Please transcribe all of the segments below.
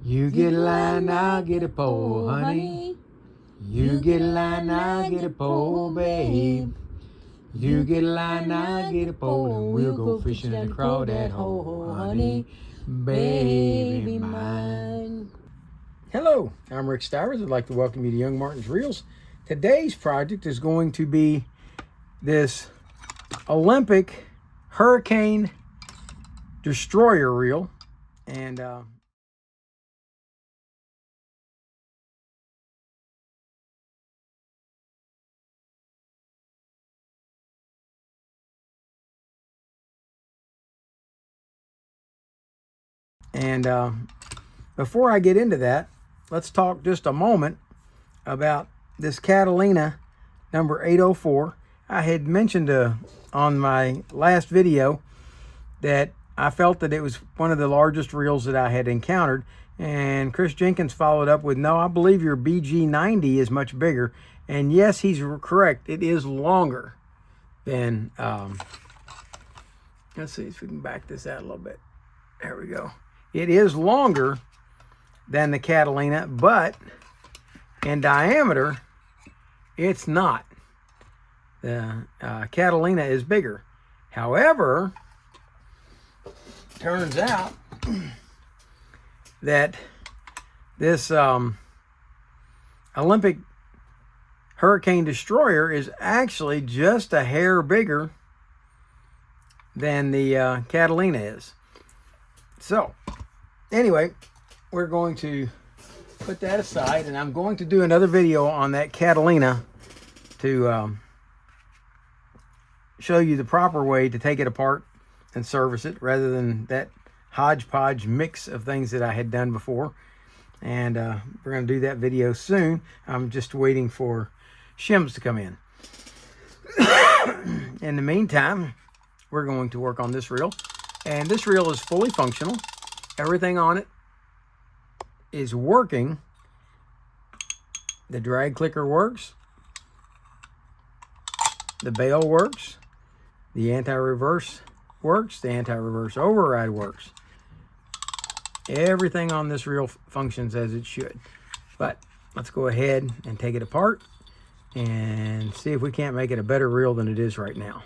You get a line, I'll get a pole, honey. You get a line, I'll get a pole, babe. You get a line, I'll get a pole, and we'll go fishing in the crawdad hole, honey, baby mine. Hello, I'm Rick Stivers. I'd like to welcome you to Young Martin's Reels. Today's project is going to be this Olympic Hurricane Destroyer reel, and before I get into that, let's talk just a moment about this Catalina number 804. I had mentioned on my last video that I felt that it was one of the largest reels that I had encountered, and Chris Jenkins followed up with, no, I believe your BG90 is much bigger. And yes, he's correct. It is longer than, let's see if we can back this out a little bit. There we go. It is longer than the Catalina, but in diameter, it's not. The Catalina is bigger. However, turns out that this Olympic Hurricane Destroyer is actually just a hair bigger than the Catalina is. So, anyway, we're going to put that aside, and I'm going to do another video on that Catalina to show you the proper way to take it apart and service it, rather than that hodgepodge mix of things that I had done before. And we're going to do that video soon. I'm just waiting for shims to come in. In the meantime, we're going to work on this reel. And this reel is fully functional. Everything on it is working. The drag clicker works. The bail works. The anti-reverse works. The anti-reverse override works. Everything on this reel functions as it should. But let's go ahead and take it apart and see if we can't make it a better reel than it is right now.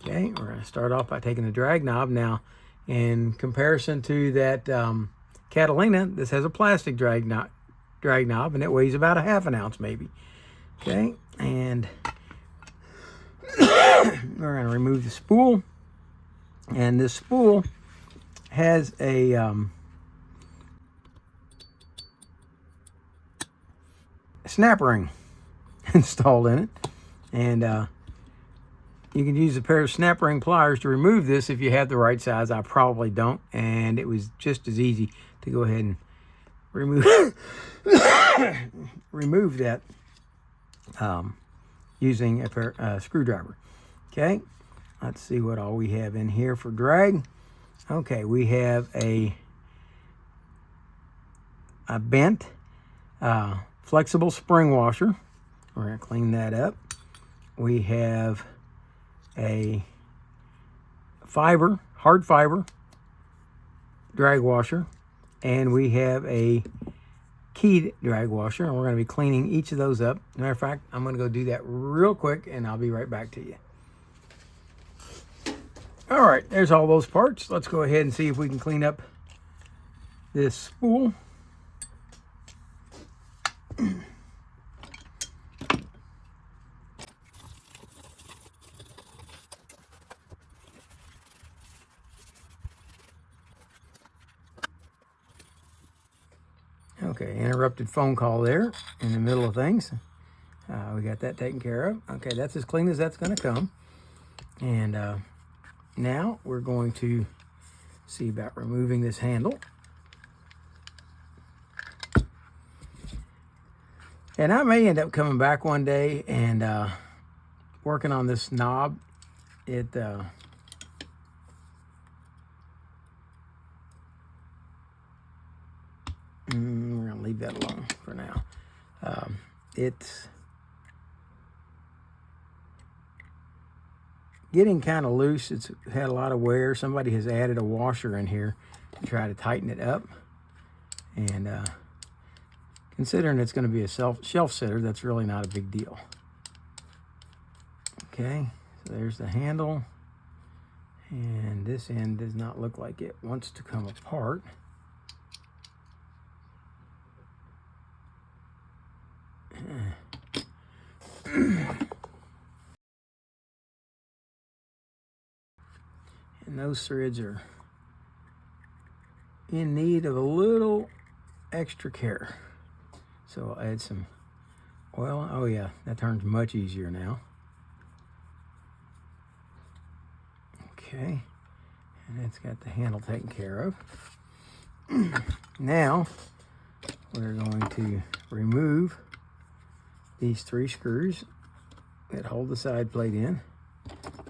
Okay, we're going to start off by taking the drag knob. Now, in comparison to that Catalina, this has a plastic drag knob, and it weighs about a ½ ounce maybe. Okay, and we're going to remove the spool. And this spool has a snap ring installed in it, and you can use a pair of snap ring pliers to remove this if you have the right size. I probably don't, and it was just as easy to go ahead and remove remove that using a screwdriver. Okay, let's see what all we have in here for drag. Okay, we have a bent flexible spring washer. We're going to clean that up. We have a hard fiber drag washer, and we have a keyed drag washer, and we're going to be cleaning each of those up. Matter of fact, I'm going to go do that real quick, and I'll be right back to you. All right, there's all those parts. Let's go ahead and see if we can clean up this spool. Okay, interrupted phone call there in the middle of things. We got that taken care of. Okay, that's as clean as that's going to come. And now we're going to see about removing this handle. And I may end up coming back one day and working on this knob. We're going to leave that alone for now. It's getting kind of loose. It's had a lot of wear. Somebody has added a washer in here to try to tighten it up. And considering it's going to be a shelf sitter, that's really not a big deal. Okay, so there's the handle. And this end does not look like it wants to come apart. And those threads are in need of a little extra care. So I'll add some oil. Oh yeah, that turns much easier now. Okay, and it's got the handle taken care of. Now we're going to remove these 3 screws that hold the side plate in.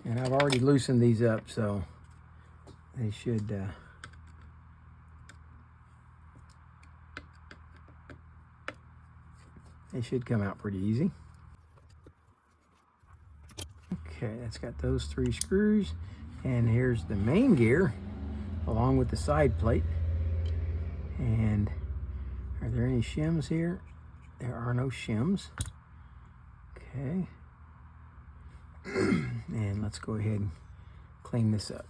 And I've already loosened these up, so they should come out pretty easy. Okay, that's got those 3 screws. And here's the main gear along with the side plate. And are there any shims here? There are no shims. Okay. And let's go ahead and clean this up.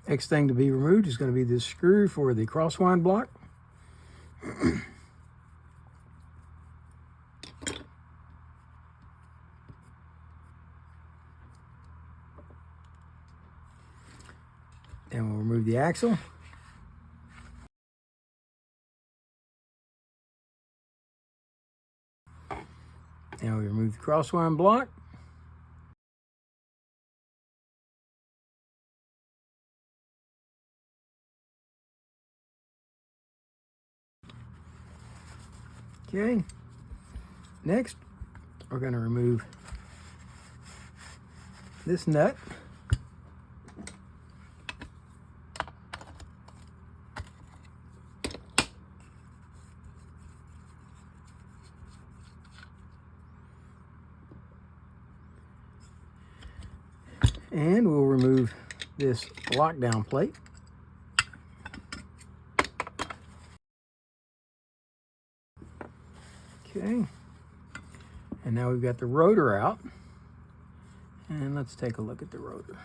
Next thing to be removed is going to be this screw for the crosswind block. Then we'll remove the axle. Now we remove the crosswind block. Okay, next we're going to remove this nut. And we'll remove this lockdown plate. Okay, and now we've got the rotor out, and let's take a look at the rotor.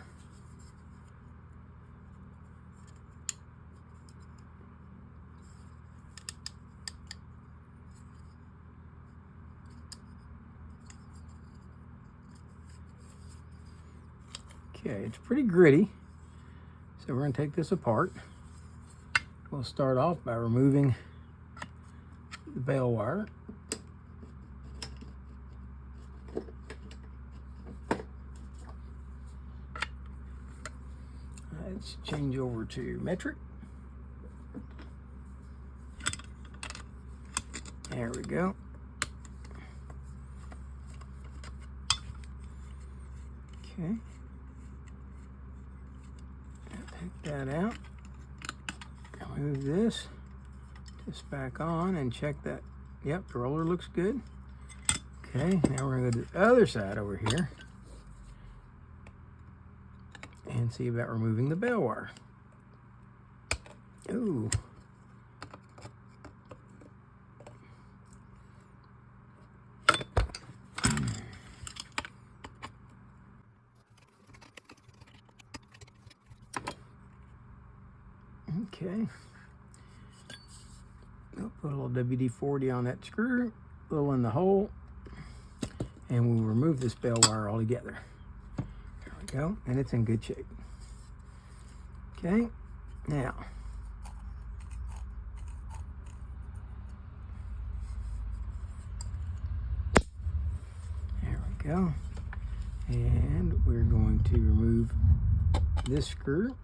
Okay, it's pretty gritty, so we're going to take this apart. We'll start off by removing the bale wire. Let's change over to metric. There we go. Okay. Take that out. Move this back on and check that. Yep, the roller looks good. Okay, now we're going to go to the other side over here and see about removing the bale wire. Ooh. Okay. We'll put a little WD-40 on that screw, a little in the hole, and we'll remove this bale wire altogether. There we go, and it's in good shape. Okay, now there we go, and we're going to remove this screw.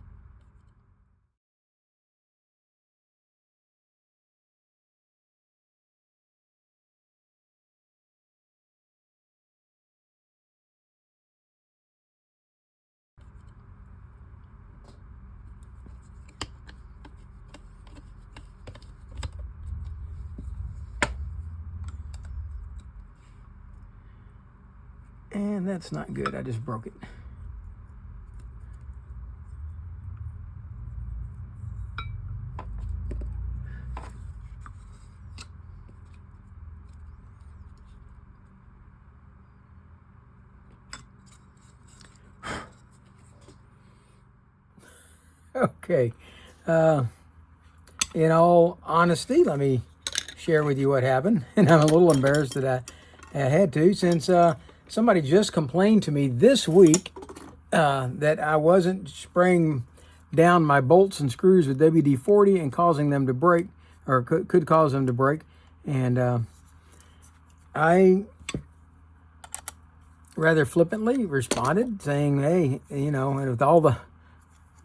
And that's not good. I just broke it. Okay. In all honesty, let me share with you what happened. And I'm a little embarrassed that I had to, since somebody just complained to me this week that I wasn't spraying down my bolts and screws with WD-40 and causing them to break, or could cause them to break. And I rather flippantly responded saying, hey, you know, with all the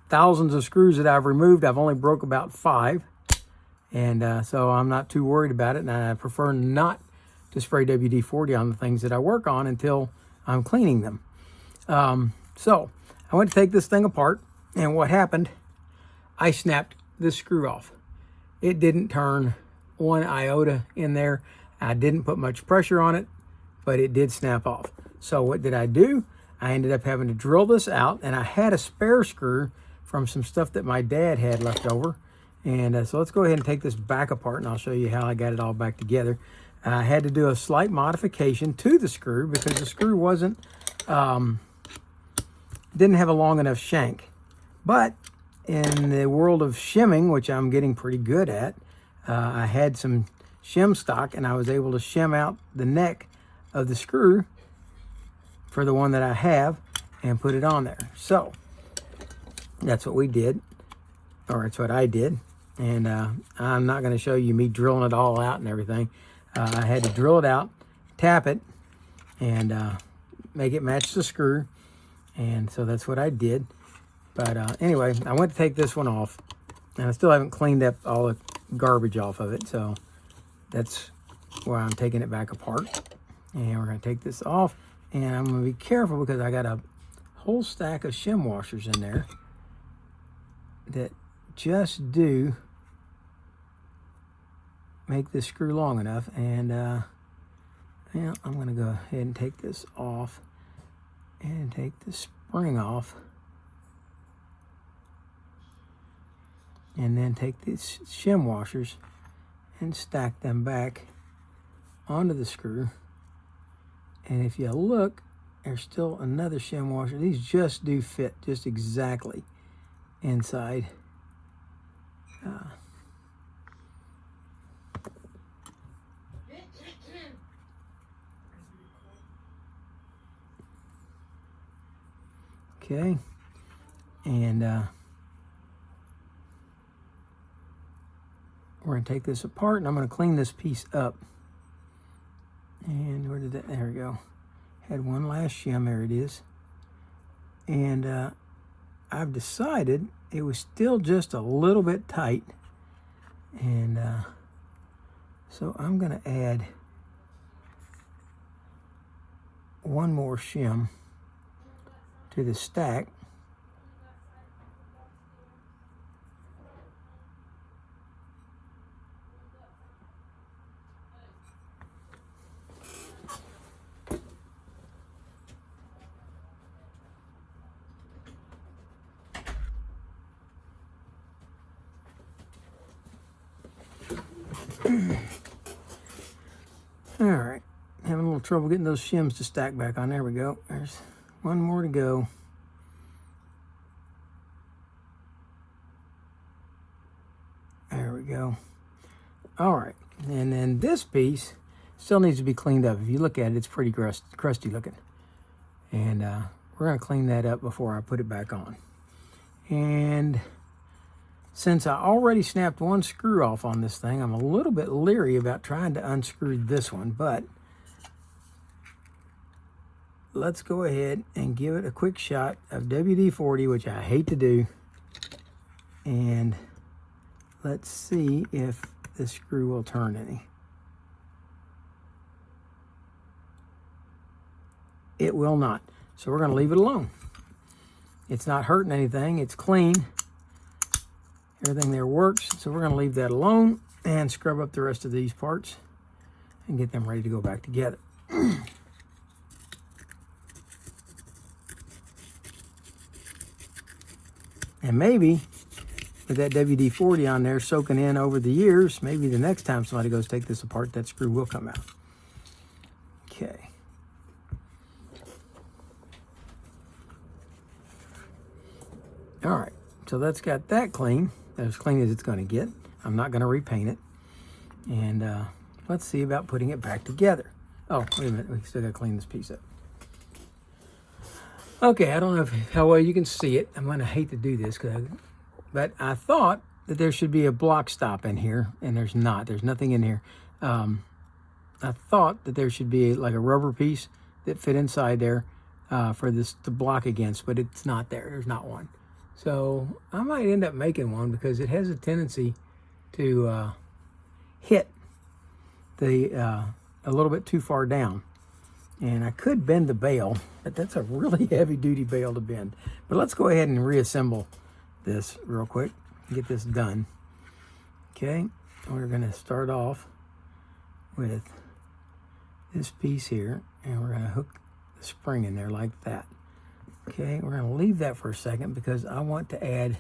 thousands of screws that I've removed, I've only broke about 5. And so I'm not too worried about it. And I prefer not to spray WD-40 on the things that I work on until I'm cleaning them. So I went to take this thing apart. And what happened, I snapped this screw off. It didn't turn 1 iota in there. I didn't put much pressure on it, but it did snap off. So what did I do? I ended up having to drill this out. And I had a spare screw from some stuff that my dad had left over. And so let's go ahead and take this back apart, and I'll show you how I got it all back together. I had to do a slight modification to the screw because the screw wasn't, didn't have a long enough shank. But in the world of shimming, which I'm getting pretty good at, I had some shim stock, and I was able to shim out the neck of the screw for the one that I have and put it on there. So that's what we did, or that's what I did. And I'm not going to show you me drilling it all out and everything. I had to drill it out, tap it, and make it match the screw. And so that's what I did. But anyway, I went to take this one off, and I still haven't cleaned up all the garbage off of it. So that's why I'm taking it back apart. And we're going to take this off, and I'm going to be careful because I got a whole stack of shim washers in there that just do make this screw long enough. And yeah, I'm going to go ahead and take this off and take the spring off, and then take these shim washers and stack them back onto the screw. And if you look, there's still another shim washer. These just do fit just exactly inside. Okay, and we're going to take this apart, and I'm going to clean this piece up. And where did that, there we go. Had one last shim, there it is. And I've decided it was still just a little bit tight. And so I'm going to add one more shim to the stack. All right, having a little trouble getting those shims to stack back on. There we go. There's one more to go. There we go. All right, and then this piece still needs to be cleaned up. If you look at it, it's pretty crusty looking. And we're going to clean that up before I put it back on. And since I already snapped one screw off on this thing, I'm a little bit leery about trying to unscrew this one, but let's go ahead and give it a quick shot of WD-40, which I hate to do, and let's see if the screw will turn any. It will not, so we're going to leave it alone. It's not hurting anything, it's clean. Everything there works, so we're going to leave that alone and scrub up the rest of these parts and get them ready to go back together. And maybe with that WD-40 on there soaking in over the years, maybe the next time somebody goes take this apart, that screw will come out. Okay. All right, so that's got that clean, as clean as it's going to get. I'm not going to repaint it. And let's see about putting it back together. Oh, wait a minute, we still got to clean this piece up. Okay, I don't know how well you can see it. I'm going to hate to do this, but I thought that there should be a block stop in here, and there's not. There's nothing in here. I thought that there should be like a rubber piece that fit inside there for this to block against, but it's not there. There's not one. So I might end up making one because it has a tendency to hit the a little bit too far down. And I could bend the bail, but that's a really heavy-duty bail to bend. But let's go ahead and reassemble this real quick and get this done. Okay, we're going to start off with this piece here, and we're going to hook the spring in there like that. Okay, we're going to leave that for a second because I want to add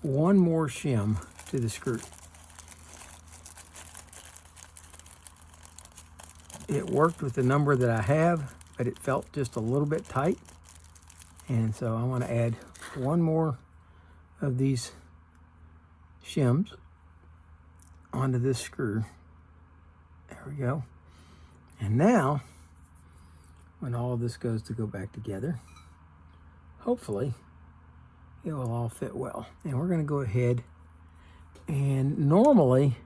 one more shim to the screw. It worked with the number that I have, but it felt just a little bit tight. And so I want to add one more of these shims onto this screw. There we go. And now, when all of this goes to go back together, hopefully it will all fit well. And we're going to go ahead, and normally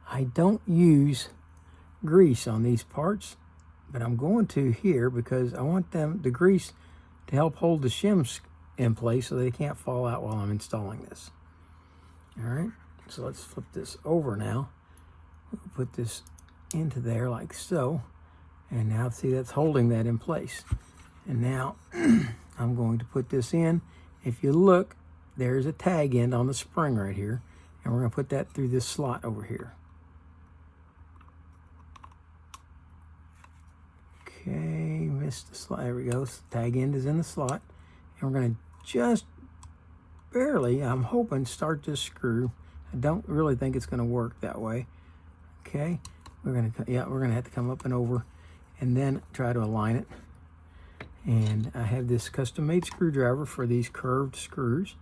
I don't use grease on these parts, but I'm going to here because I want the grease to help hold the shims in place so they can't fall out while I'm installing this. All right, so let's flip this over now. We'll put this into there like so, and now see that's holding that in place. And now I'm going to put this in. If you look, there's a tag end on the spring right here, and we're going to put that through this slot over here. Okay, missed the slot. There we go. Tag end is in the slot. And we're going to just barely, I'm hoping, start this screw. I don't really think it's going to work that way. Okay, we're going to have to come up and over and then try to align it. And I have this custom-made screwdriver for these curved screws.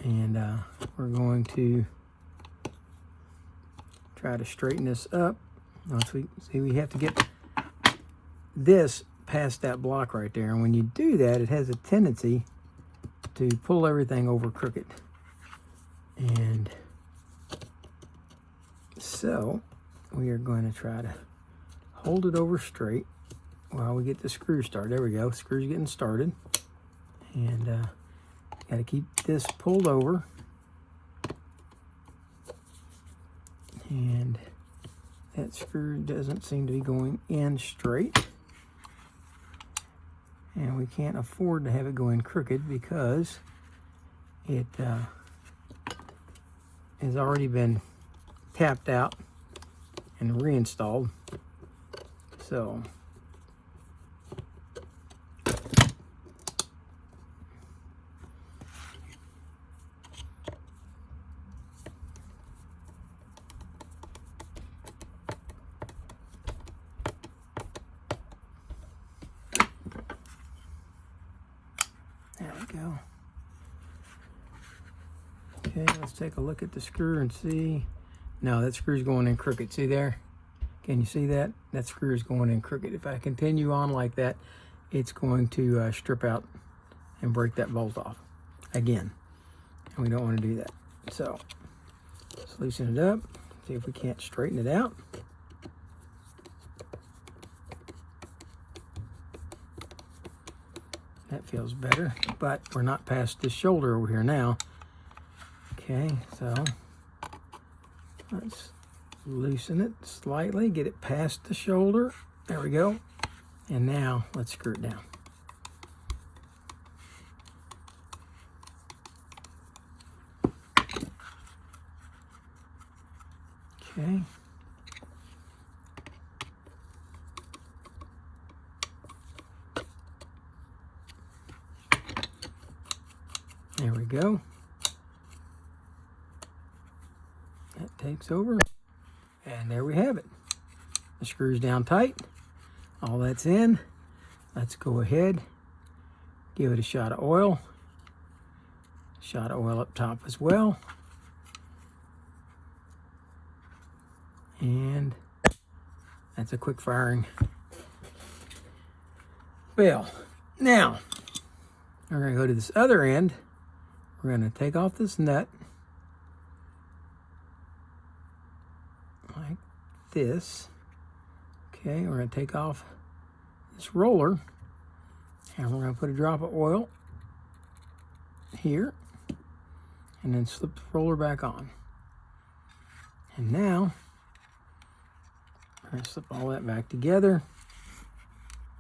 And we're going to try to straighten this up. Once we see, we have to get this past that block right there, and when you do that, it has a tendency to pull everything over crooked. And so we are going to try to hold it over straight while we get the screw started. There we go, screw's getting started. And got to keep this pulled over, and that screw doesn't seem to be going in straight. And we can't afford to have it going crooked because it has already been tapped out and reinstalled. So there we go. Okay, let's take a look at the screw and see. No, that screw's going in crooked. See there? Can you see that? That screw is going in crooked. If I continue on like that, it's going to strip out and break that bolt off again. And we don't want to do that. So let's loosen it up, see if we can't straighten it out. That feels better, but we're not past this shoulder over here now. Okay, so let's loosen it slightly, get it past the shoulder. There we go. And now let's screw it down. Okay. There we go. That takes over. And there we have it. The screw's down tight. All that's in. Let's go ahead, give it a shot of oil. Shot of oil up top as well. And that's a quick firing bell. Now, we're going to go to this other end. We're going to take off this nut like this. Okay, we're going to take off this roller, and we're going to put a drop of oil here, and then slip the roller back on. And now, we're going to slip all that back together.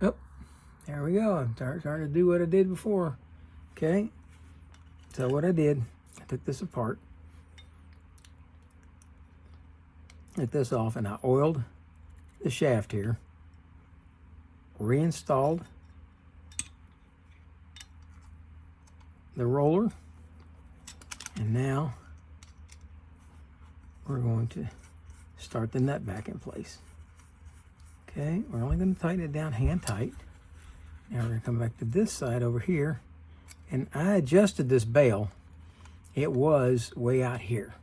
Oh, there we go. I'm starting to do what I did before. Okay, so what I did, I took this apart, took this off, and I oiled the shaft here, reinstalled the roller, and now we're going to start the nut back in place. Okay, we're only going to tighten it down hand tight. Now we're going to come back to this side over here, and I adjusted this bail. It was way out here,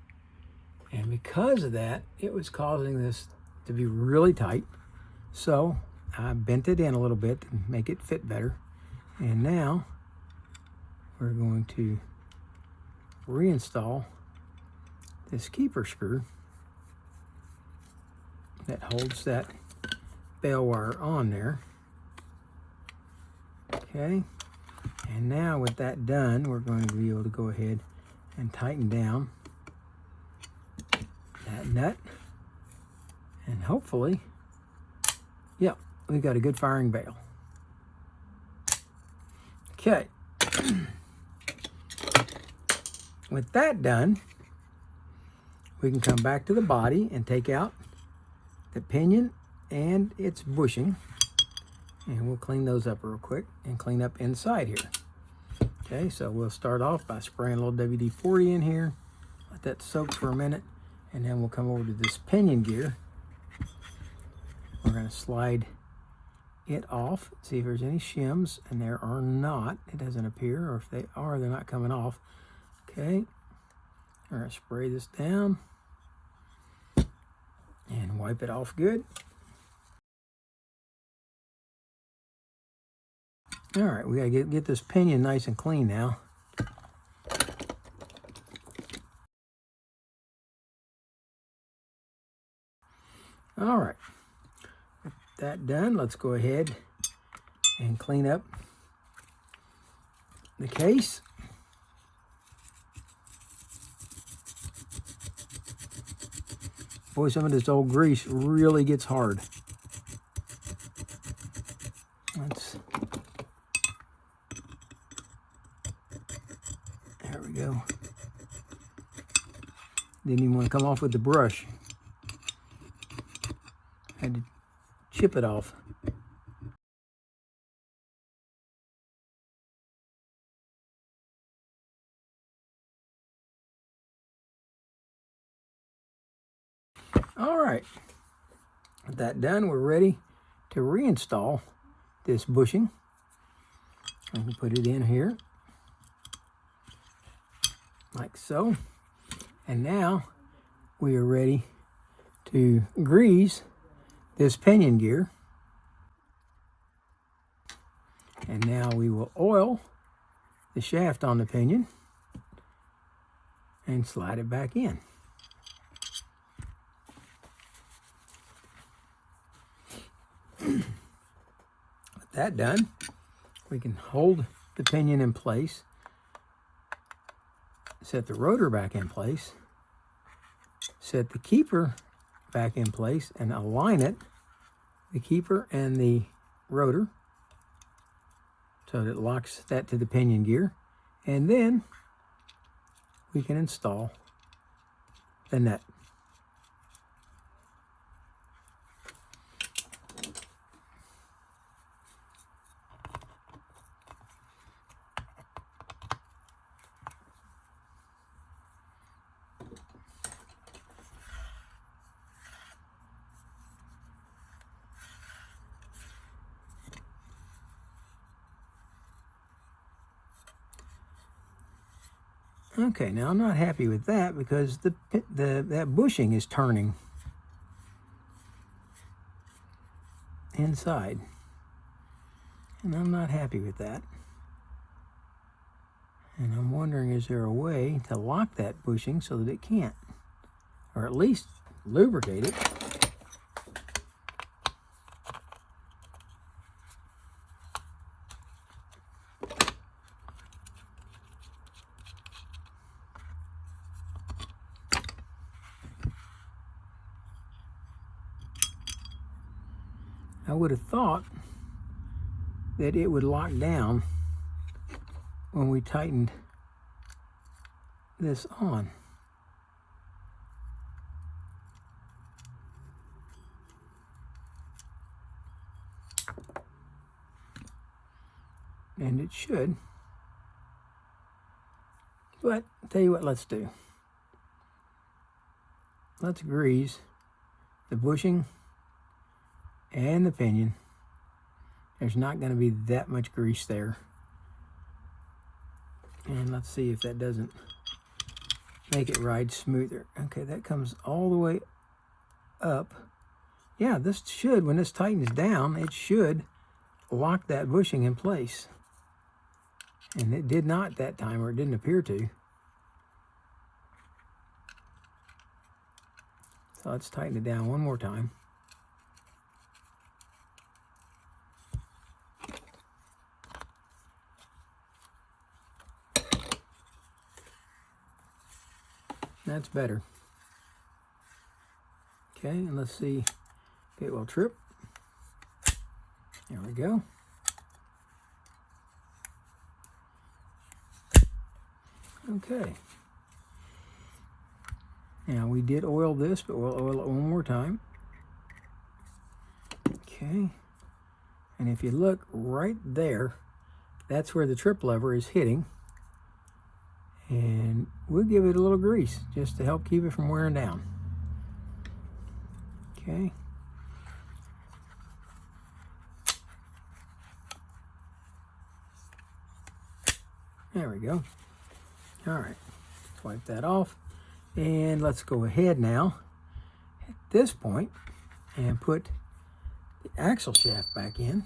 and because of that, it was causing this to be really tight. So I bent it in a little bit to make it fit better. And now we're going to reinstall this keeper screw that holds that bail wire on there. Okay, and now with that done, we're going to be able to go ahead and tighten down that nut, and hopefully, yeah, we've got a good firing bail. Okay, with that done, we can come back to the body and take out the pinion and its bushing, and we'll clean those up real quick and clean up inside here. Okay, so we'll start off by spraying a little WD-40 in here, let that soak for a minute, and then we'll come over to this pinion gear. We're going to slide it off, see if there's any shims, and there are not. It doesn't appear, or if they are, they're not coming off. Okay, we're going to spray this down and wipe it off good. All right, we got to get this pinion nice and clean now. All right, with that done, let's go ahead and clean up the case. Boy, some of this old grease really gets hard. There we go. Didn't even want to come off with the brush. Had to chip it off. All right, with that done, we're ready to reinstall this bushing. I can put it in here, like so. And now we are ready to grease this pinion gear. And now we will oil the shaft on the pinion and slide it back in. With that done, we can hold the pinion in place, set the rotor back in place, set the keeper back in place, and align it, the keeper and the rotor, so that it locks that to the pinion gear. And then we can install the nut. Okay, now I'm not happy with that because that bushing is turning inside. And I'm not happy with that. And I'm wondering, is there a way to lock that bushing so that it can't? Or at least lubricate it. I would have thought that it would lock down when we tightened this on. And it should. But tell you what, let's do. Let's grease the bushing and the pinion. There's not going to be that much grease there. And let's see if that doesn't make it ride smoother. Okay, that comes all the way up. Yeah, this should, when this tightens down, it should lock that bushing in place. And it did not that time, or it didn't appear to. So let's tighten it down one more time. That's better. Okay, and let's see if it will trip. There we go. Okay. Now we did oil this, but we'll oil it one more time. Okay. And if you look right there, that's where the trip lever is hitting. And we'll give it a little grease just to help keep it from wearing down. Okay. There we go. All right, let's wipe that off. And let's go ahead now at this point and put the axle shaft back in.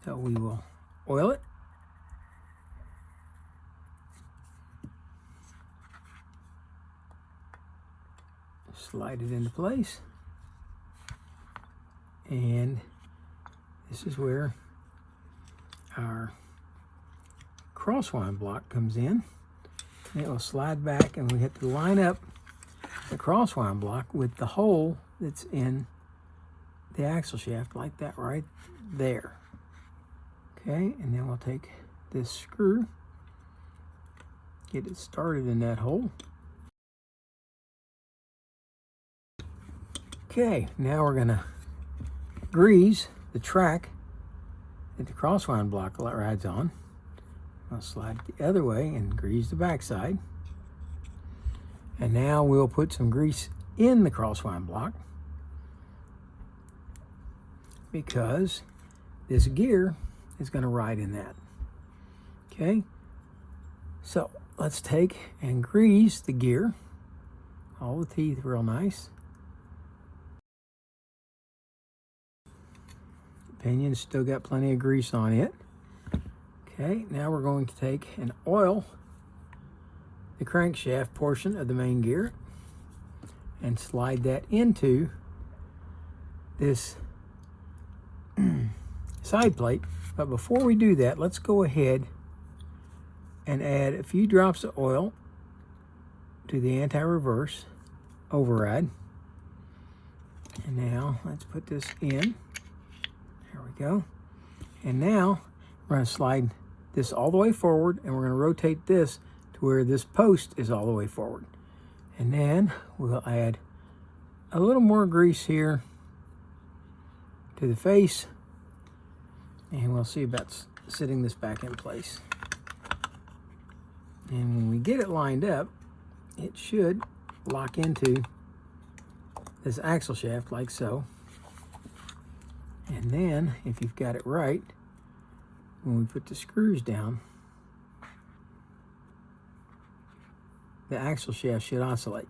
So we will oil it. Slide it into place. And this is where our crosswind block comes in. And it will slide back, and we have to line up the crosswind block with the hole that's in the axle shaft, like that right there. Okay, and then we'll take this screw, get it started in that hole. Okay, now we're gonna grease the track that the crosswind block rides on. I'll slide it the other way and grease the backside. And now we'll put some grease in the crosswind block because this gear is going to ride in that. Okay, so let's take and grease the gear, all the teeth real nice. The pinion's still got plenty of grease on it. Okay, now we're going to take and oil the crankshaft portion of the main gear and slide that into this side plate. But before we do that, let's go ahead and add a few drops of oil to the anti-reverse override. And now let's put this in. There we go. And now we're going to slide this all the way forward, and we're going to rotate this to where this post is all the way forward. And then we'll add a little more grease here to the face, and we'll see about sitting this back in place. And when we get it lined up, it should lock into this axle shaft like so. And then, if you've got it right, when we put the screws down, the axle shaft should oscillate.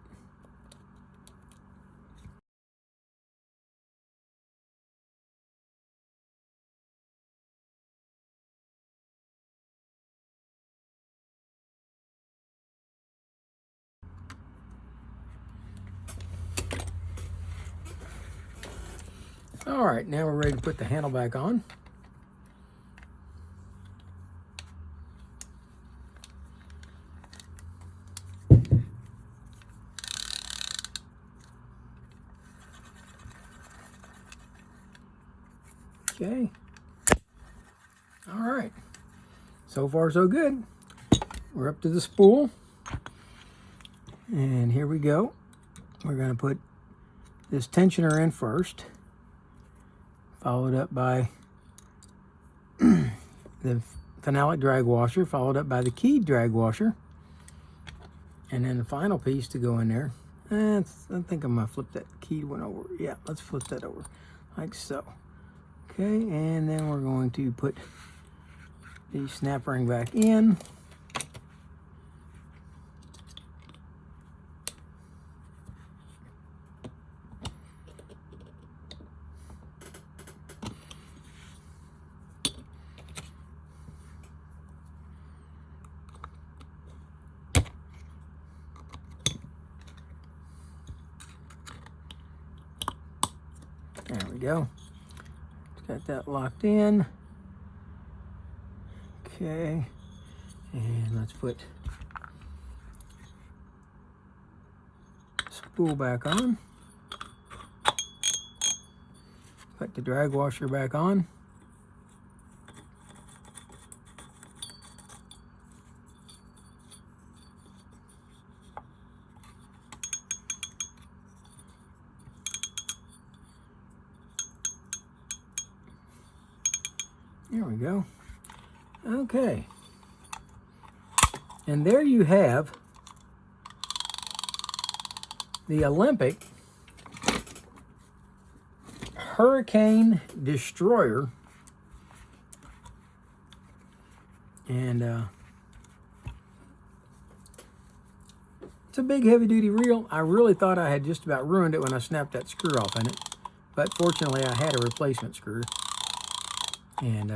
All right, now we're ready to put the handle back on. Okay. All right. So far, so good. We're up to the spool. And here we go. We're going to put this tensioner in first, followed up by the phenolic drag washer, followed up by the keyed drag washer, and then the final piece to go in there. I think I'm going to flip that keyed one over. Yeah, let's flip that over like so. Okay, and then we're going to put the snap ring back in. There we go. Got that locked in. Okay, and let's put spool back on. Put the drag washer back on. There we go. Okay. And there you have the Olympic Hurricane Destroyer. And it's a big heavy-duty reel. I really thought I had just about ruined it when I snapped that screw off in it. But fortunately, I had a replacement screw. And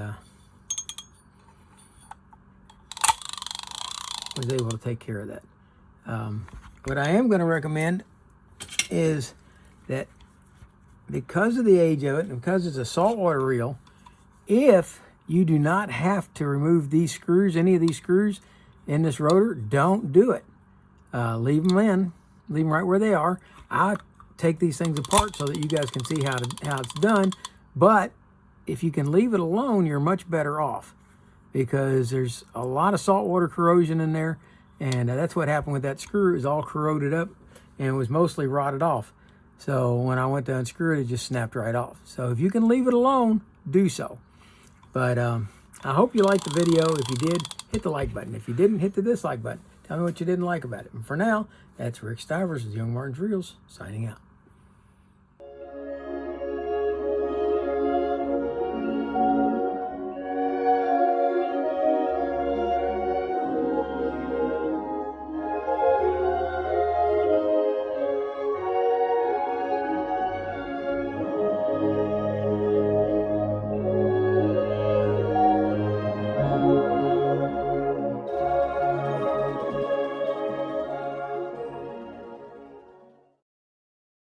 was able to take care of that. What I am going to recommend is that because of the age of it, and because it's a saltwater reel, if you do not have to remove these screws, any of these screws in this rotor, don't do it. Leave them in. Leave them right where they are. I take these things apart so that you guys can see how it's done. But if you can leave it alone, you're much better off, because there's a lot of saltwater corrosion in there, and that's what happened with that screw. It was all corroded up and it was mostly rotted off. So when I went to unscrew it, it just snapped right off. So if you can leave it alone, do so. But I hope you liked the video. If you did, hit the like button. If you didn't, hit the dislike button. Tell me what you didn't like about it. And for now, that's Rick Stivers with Young Martin's Reels, signing out.